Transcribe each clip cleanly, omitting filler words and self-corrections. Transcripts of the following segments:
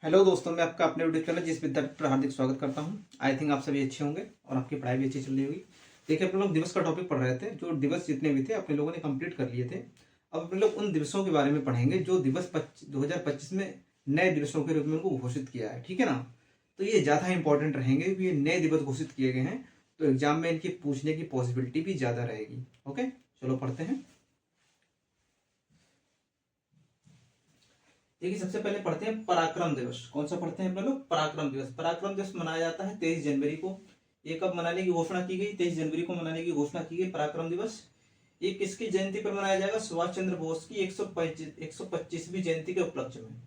Hello दोस्तों, मैं आपका अपने यूट्यूब चैनल जिस विद्यार्थी पर हार्दिक स्वागत करता हूं। आई थिंक आप सभी अच्छे होंगे और आपकी पढ़ाई भी अच्छी चल रही होगी। देखिए, अपने लोग दिवस का टॉपिक पढ़ रहे थे। जो दिवस जितने भी थे अपने लोगों ने कंप्लीट कर लिए थे। अब अपने लोग उन दिवसों के बारे में पढ़ेंगे जो दिवस 2025 में नए दिवसों के रूप में उनको घोषित किया है। ठीक है ना। तो ये ज़्यादा इंपॉर्टेंट रहेंगे क्योंकि ये नए दिवस घोषित किए गए हैं, तो एग्जाम में इनकी पूछने की पॉसिबिलिटी भी ज़्यादा रहेगी। ओके, चलो पढ़ते हैं। देखिए, सबसे पहले पढ़ते हैं पराक्रम दिवस। कौन सा पढ़ते हैं अपने लोग? पराक्रम दिवस। पराक्रम दिवस मनाया जाता है 23 जनवरी को। ये कब मनाने की घोषणा की गई? 23 जनवरी को मनाने की घोषणा की गई पराक्रम दिवस। ये किसकी जयंती पर मनाया जाएगा? सुभाष चंद्र बोस की 125वीं जयंती के उपलक्ष्य में।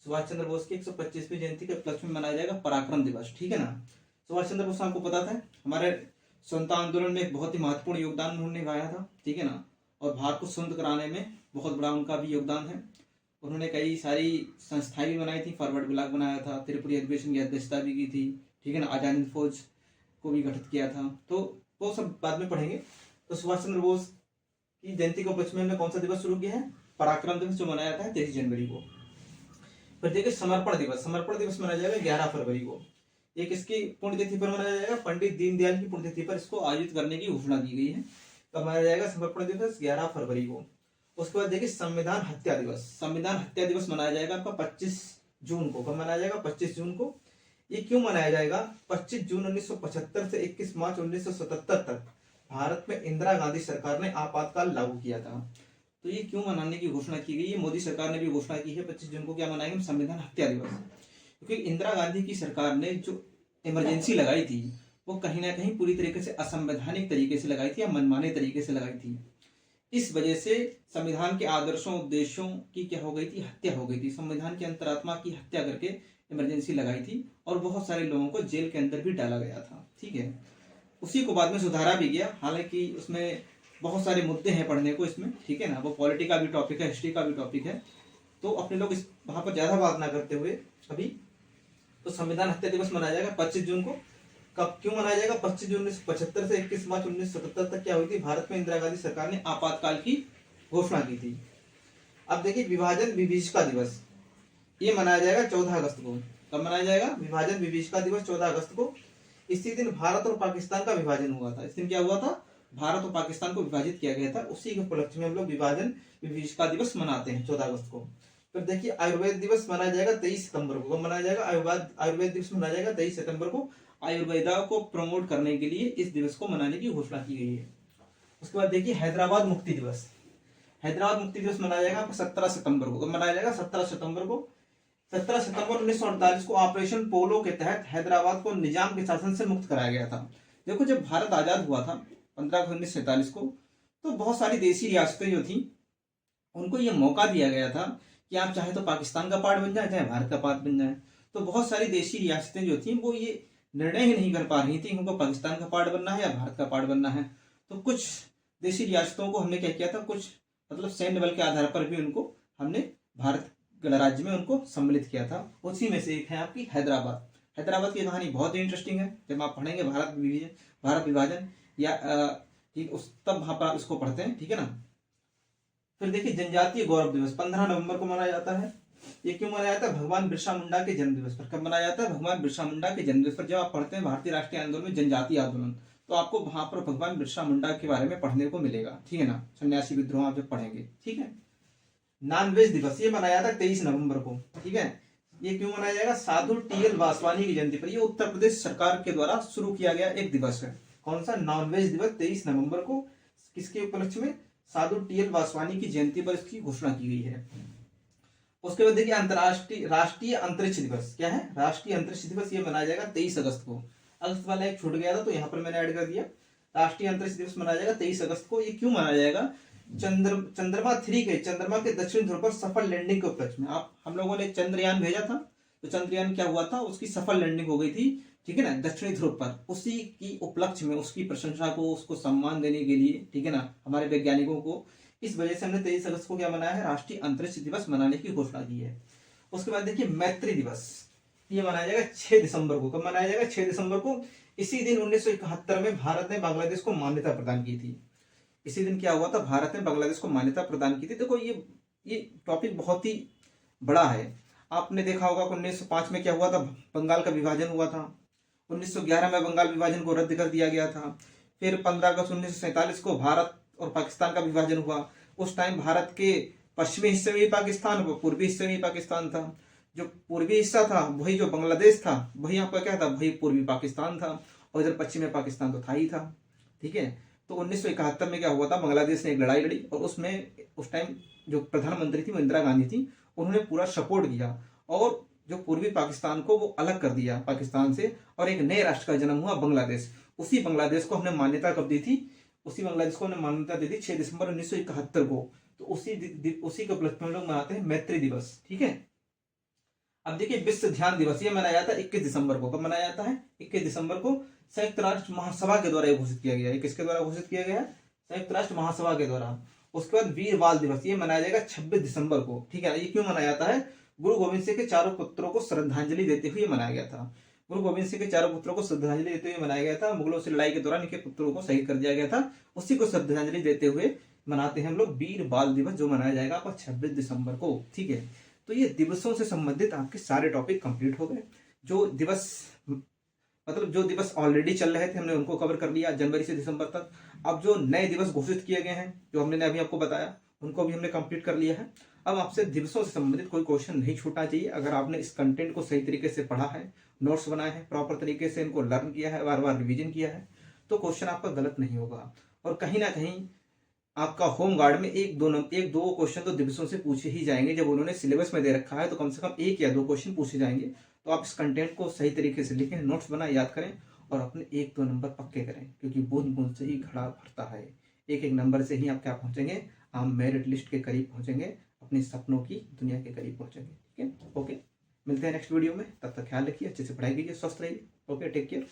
सुभाष चंद्र बोस की 125वीं जयंती के उपलक्ष्य में मनाया जाएगा पराक्रम दिवस। ठीक है ना। सुभाष चंद्र बोस आपको पता था हमारे स्वतंत्रता आंदोलन में एक बहुत ही महत्वपूर्ण योगदान उन्होंने निभाया था। ठीक है ना। और भारत को स्वतंत्र कराने में बहुत बड़ा उनका भी योगदान है। उन्होंने कई सारी संस्थाएं भी बनाई थी। फॉरवर्ड ब्लॉक बनाया था, त्रिपुरी अधिवेशन की अध्यक्षता भी की थी। ठीक है ना। आजाद हिंद फौज को भी गठित किया था। तो वो सब बाद में पढ़ेंगे। तो सुभाष चंद्र बोस की जयंती के उपलक्ष्य में हमने कौन सा दिवस शुरू किया है? पराक्रम दिवस, जो मनाया जाता है 23 जनवरी को। फिर देखिए समर्पण दिवस। समर्पण दिवस मनाया जाएगा 11 फरवरी को। ये किसकी पुण्यतिथि पर मनाया जाएगा? पंडित दीनदयाल की पुण्यतिथि पर इसको आयोजित करने की घोषणा की गई है। तो मनाया जाएगा समर्पण दिवस 11 फरवरी को। उसके बाद देखिए संविधान हत्या दिवस। संविधान हत्या दिवस मनाया जाएगा आपका 25 जून को। कब मनाया जाएगा? 25 जून को। ये क्यों मनाया जाएगा? 25 जून 1975 से 21 मार्च 1977 तक भारत में इंदिरा गांधी सरकार ने आपातकाल लागू किया था। तो ये क्यों मनाने की घोषणा की गई? ये मोदी सरकार ने भी घोषणा की है 25 जून को। क्या मनाएंगे? संविधान हत्या दिवस। क्योंकि इंदिरा गांधी की सरकार ने जो इमरजेंसी लगाई थी वो कहीं ना कहीं पूरी तरीके से असंवैधानिक तरीके से लगाई थी या मनमाने तरीके से लगाई थी। इस वजह से संविधान के आदर्शों उद्देश्यों की क्या हो गई थी? हत्या हो गई थी। संविधान की अंतरात्मा की हत्या करके इमरजेंसी लगाई थी और बहुत सारे लोगों को जेल के अंदर भी डाला गया था। ठीक है। उसी को बाद में सुधारा भी गया। हालांकि उसमें बहुत सारे मुद्दे हैं पढ़ने को इसमें। ठीक है ना। वो पॉलिटी का भी टॉपिक है, हिस्ट्री का भी टॉपिक है। तो अपने लोग इस वहां पर ज्यादा बात ना करते हुए अभी तो संविधान हत्या दिवस मनाया जाएगा 25 जून को। कब क्यों मनाया जाएगा? 25 जून 1975 से 21 मार्च 1977 तक क्या हुई थी? भारत में इंदिरा गांधी सरकार ने आपातकाल की घोषणा की थी। अब देखिए विभाजन विभीषिका दिवस। ये मनाया जाएगा 14 अगस्त को। कब मनाया जाएगा? विभाजन विभीषिका दिवस 14 अगस्त को। इसी दिन भारत और पाकिस्तान का विभाजन हुआ था। इस दिन क्या हुआ था? भारत और पाकिस्तान को विभाजित किया गया था। उसी के उपलक्ष्य में हम लोग विभाजन विभीषिका दिवस मनाते हैं 14 अगस्त को। फिर देखिए आयुर्वेद दिवस मनाया जाएगा 23 सितंबर को। कब मनाया जाएगा? आयुर्वेद दिवस मनाया जाएगा 23 सितंबर को। आयुर्वेदा को प्रमोट करने के लिए इस दिवस को मनाने की घोषणा की गई है। उसके बाद देखिए हैदराबाद मुक्ति दिवस। हैदराबाद मुक्ति दिवस मनाया जाएगा 17 सितंबर को। कब मनाया जाएगा? 17 सितंबर को। 17 सितंबर 1948 को ऑपरेशन पोलो के तहत हैदराबाद को निजाम के शासन से मुक्त कराया गया था। देखो, जब भारत आजाद हुआ था 15 अगस्त 1947 को, तो बहुत सारी देशी रियासतें जो थी उनको ये मौका दिया गया था कि आप चाहे तो पाकिस्तान का पार्ट बन जाए, चाहे भारत का पार्ट बन जाए। तो बहुत सारी देशी रियासतें जो थी वो ये निर्णय ही नहीं कर पा रही थी उनको पाकिस्तान का पार्ट बनना है या भारत का पार्ट बनना है। तो कुछ देशी रियासतों को हमने क्या किया था? कुछ मतलब सैन्य बल के आधार पर भी उनको हमने भारत गणराज्य में उनको सम्मिलित किया था। उसी में से एक है आपकी हैदराबाद। हैदराबाद की कहानी बहुत ही इंटरेस्टिंग है। जब आप पढ़ेंगे भारत विभाजन या तब वहां पर इसको पढ़ते हैं। ठीक है ना। फिर देखिए जनजातीय गौरव दिवस 15 नवंबर को मनाया जाता है। ये क्यों मनाया जाता है? भगवान बिरसा मुंडा के जन्म दिवस पर। कब मनाया जाता है? भगवान बिरसा मुंडा के जन्म दिवस पर। जब आप पढ़ते हैं भारतीय राष्ट्रीय आंदोलन में जनजातीय आंदोलन, तो आपको वहां पर भगवान बिरसा मुंडा के बारे में पढ़ने को मिलेगा। ठीक है ना। सन्यासी विद्रोह आप जब पढ़ेंगे। ठीक है। नॉनवेज दिवस ये मनाया था 23 नवंबर को। ठीक है। ये क्यों मनाया जाएगा? साधु टी.एल. वासवानी की जयंती पर। ये उत्तर प्रदेश सरकार के द्वारा शुरू किया गया एक दिवस है। कौन सा? नॉनवेज दिवस 23 नवंबर को। किसके उपलक्ष्य में? साधु टी.एल. वासवानी की जयंती पर इसकी घोषणा की गई है। उसके बाद देखिए अंतरराष्ट्रीय राष्ट्रीय अंतरिक्ष दिवस। क्या है? राष्ट्रीय अंतरिक्ष दिवस ये मनाया जाएगा 23 अगस्त को। अगस्त वाला एक छूट गया था तो यहाँ पर मैंने ऐड कर दिया। राष्ट्रीय अंतरिक्ष दिवस मनाया जाएगा 23 अगस्त को। ये क्यों मनाया जाएगा? चंद्रमा 3 के चंद्रमा के दक्षिण ध्रुव पर सफल लैंडिंग के उपलक्ष्य में। हम लोगों ने चंद्रयान भेजा था, तो चंद्रयान क्या हुआ था? उसकी सफल लैंडिंग हो गई थी। ठीक है ना। दक्षिणी ध्रुव पर। उसी की उपलक्ष्य में उसकी प्रशंसा को, उसको सम्मान देने के लिए, ठीक है ना, हमारे वैज्ञानिकों को, इस वजह से हमने 23 अगस्त को क्या मनाया है? राष्ट्रीय अंतरिक्ष दिवस मनाने की घोषणा की है। उसके बाद देखिए मैत्री दिवस। ये मनाया जाएगा 6 दिसंबर को। कब मनाया जाएगा? 6 दिसंबर को। इसी दिन 1971 में भारत ने बांग्लादेश को मान्यता प्रदान की थी। इसी दिन क्या हुआ था? भारत ने बांग्लादेश को मान्यता प्रदान की थी। देखो ये टॉपिक बहुत ही बड़ा है। आपने देखा होगा कि 1905 में क्या हुआ था, बंगाल का विभाजन हुआ था। 1911 में बंगाल विभाजन को रद्द कर दिया गया था। फिर 15 अगस्त 1947 को भारत और पाकिस्तान का विभाजन हुआ। उस टाइम भारत के पश्चिमी हिस्से में भी पाकिस्तान, पूर्वी हिस्से में भी पाकिस्तान था। जो पूर्वी हिस्सा था वही जो बांग्लादेश था, वही आपका क्या था, वही पूर्वी पाकिस्तान था। और इधर पश्चिमी पाकिस्तान तो था ही था। ठीक है। तो 1971 में क्या हुआ था, बांग्लादेश ने एक लड़ाई लड़ी और उसमें उस टाइम जो प्रधानमंत्री थी वो इंदिरा गांधी थी, उन्होंने पूरा सपोर्ट किया और जो पूर्वी पाकिस्तान को वो अलग कर दिया पाकिस्तान से, और एक नए राष्ट्र का जन्म हुआ बांग्लादेश। उसी बांग्लादेश को हमने मान्यता कब दी थी, उसी बांग्लादेश को हमने मान्यता दी थी 6 दिसंबर 1971 को। तो उसी के उपलक्ष्य में लोग मनाते हैं मैत्री दिवस। ठीक है। अब देखिए विश्व ध्यान दिवस ये मनाया जाता है 21 दिसंबर को। कब मनाया जाता है? 21 दिसंबर को संयुक्त राष्ट्र महासभा के द्वारा घोषित किया गया है। किसके द्वारा घोषित किया गया है? संयुक्त राष्ट्र महासभा के द्वारा। उसके बाद वीर बाल दिवस ये मनाया जाएगा 26 दिसंबर को। ठीक है। ये क्यों मनाया जाता है? गुरु गोविंद सिंह के चारों पुत्रों को श्रद्धांजलि देते हुए मनाया गया था। गुरु गोविंद सिंह के चारों पुत्रों को श्रद्धांजलि देते हुए मनाया गया था। मुगलों से लड़ाई के दौरान इनके पुत्रों को शहीद कर दिया गया था, उसी को श्रद्धांजलि देते हुए मनाते हैं हम लोग वीर बाल दिवस, जो मनाया जाएगा आपका 26 दिसंबर को। ठीक है। तो ये दिवसों से संबंधित आपके सारे टॉपिक कंप्लीट हो गए। जो दिवस मतलब जो दिवस ऑलरेडी चल रहे थे हमने उनको कवर कर लिया जनवरी से दिसंबर तक। अब जो नए दिवस घोषित किए गए हैं, जो हमने अभी आपको बताया, उनको भी हमने कंप्लीट कर लिया है। अब आपसे दिवसों से संबंधित कोई क्वेश्चन नहीं छूटना चाहिए। अगर आपने इस कंटेंट को सही तरीके से पढ़ा है, नोट्स बनाए हैं, प्रॉपर तरीके से इनको लर्न किया है, बार बार रिविजन किया है, तो क्वेश्चन आपका गलत नहीं होगा। और कहीं ना कहीं आपका होम गार्ड में एक दो क्वेश्चन तो दिवसों से पूछे ही जाएंगे। जब उन्होंने सिलेबस में दे रखा है तो कम से कम 1 या 2 क्वेश्चन पूछे जाएंगे। तो आप इस कंटेंट को सही तरीके से लिखें, नोट्स बनाए, याद करें और अपने 1-2 नंबर पक्के करें, क्योंकि बूंद बूंद से ही घड़ा भरता है। एक एक नंबर से ही आप क्या पहुंचेंगे, आप मेरिट लिस्ट के करीब पहुंचेंगे, अपने सपनों की दुनिया के करीब पहुंचेंगे। ठीक है। ओके, मिलते हैं नेक्स्ट वीडियो में। तब तक ख्याल रखिए, अच्छे से पढ़ाई कीजिए, स्वस्थ रहिए। Okay, take care.